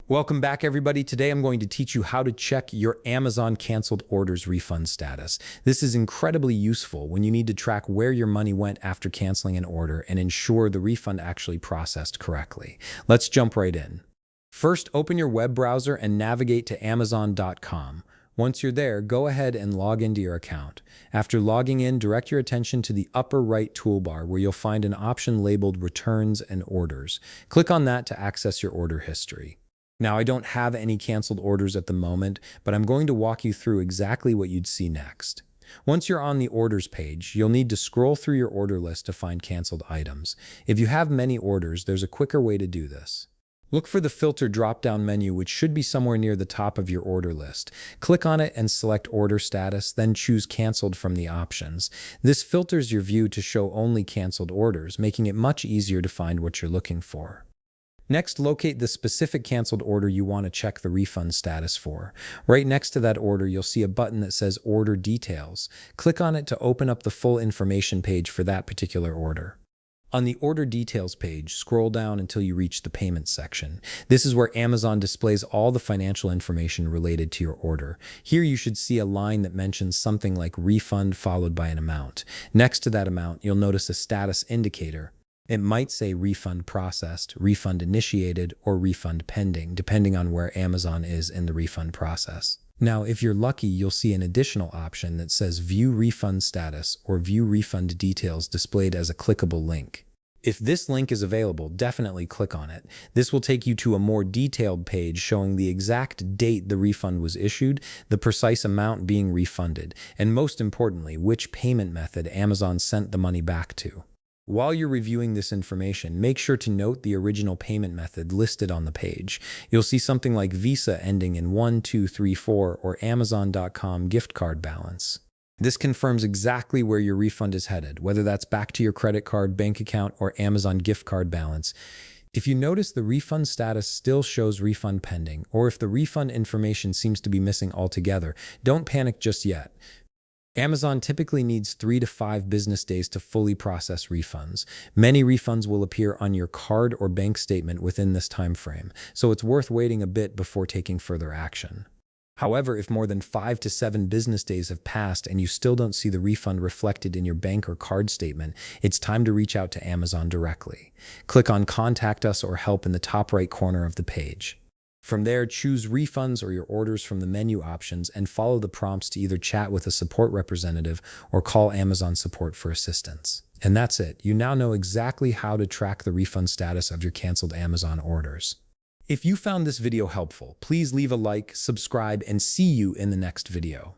Welcome back, everybody. Today I'm going to teach you how to check your Amazon canceled orders refund status. This is incredibly useful when you need to track where your money went after canceling an order and ensure the refund actually processed correctly. Let's jump right in. First, open your web browser and navigate to Amazon.com. Once you're there, go ahead and log into your account. After logging in, direct your attention to the upper right toolbar where you'll find an option labeled Returns and Orders. Click on that to access your order history. Now, I don't have any canceled orders at the moment, but I'm going to walk you through exactly what you'd see next. Once you're on the orders page, you'll need to scroll through your order list to find canceled items. If you have many orders, there's a quicker way to do this. Look for the filter drop-down menu, which should be somewhere near the top of your order list. Click on it and select order status, then choose canceled from the options. This filters your view to show only canceled orders, making it much easier to find what you're looking for. Next, locate the specific canceled order you want to check the refund status for. Right next to that order, you'll see a button that says Order Details. Click on it to open up the full information page for that particular order. On the Order Details page, scroll down until you reach the Payment section. This is where Amazon displays all the financial information related to your order. Here you should see a line that mentions something like Refund followed by an amount. Next to that amount, you'll notice a status indicator. It might say refund processed, refund initiated, or refund pending, depending on where Amazon is in the refund process. Now, if you're lucky, you'll see an additional option that says View Refund Status or View Refund Details displayed as a clickable link. If this link is available, definitely click on it. This will take you to a more detailed page showing the exact date the refund was issued, the precise amount being refunded, and most importantly, which payment method Amazon sent the money back to. While you're reviewing this information, make sure to note the original payment method listed on the page. You'll see something like Visa ending in 1234 or Amazon.com gift card balance. This confirms exactly where your refund is headed, whether that's back to your credit card, bank account, or Amazon gift card balance. If you notice the refund status still shows refund pending, or if the refund information seems to be missing altogether, don't panic just yet. Amazon typically needs 3 to 5 business days to fully process refunds. Many refunds will appear on your card or bank statement within this time frame, so it's worth waiting a bit before taking further action. However, if more than 5 to 7 business days have passed and you still don't see the refund reflected in your bank or card statement, it's time to reach out to Amazon directly. Click on Contact Us or Help in the top right corner of the page. From there, choose refunds or your orders from the menu options and follow the prompts to either chat with a support representative or call Amazon support for assistance. And that's it. You now know exactly how to track the refund status of your canceled Amazon orders. If you found this video helpful, please leave a like, subscribe, and see you in the next video.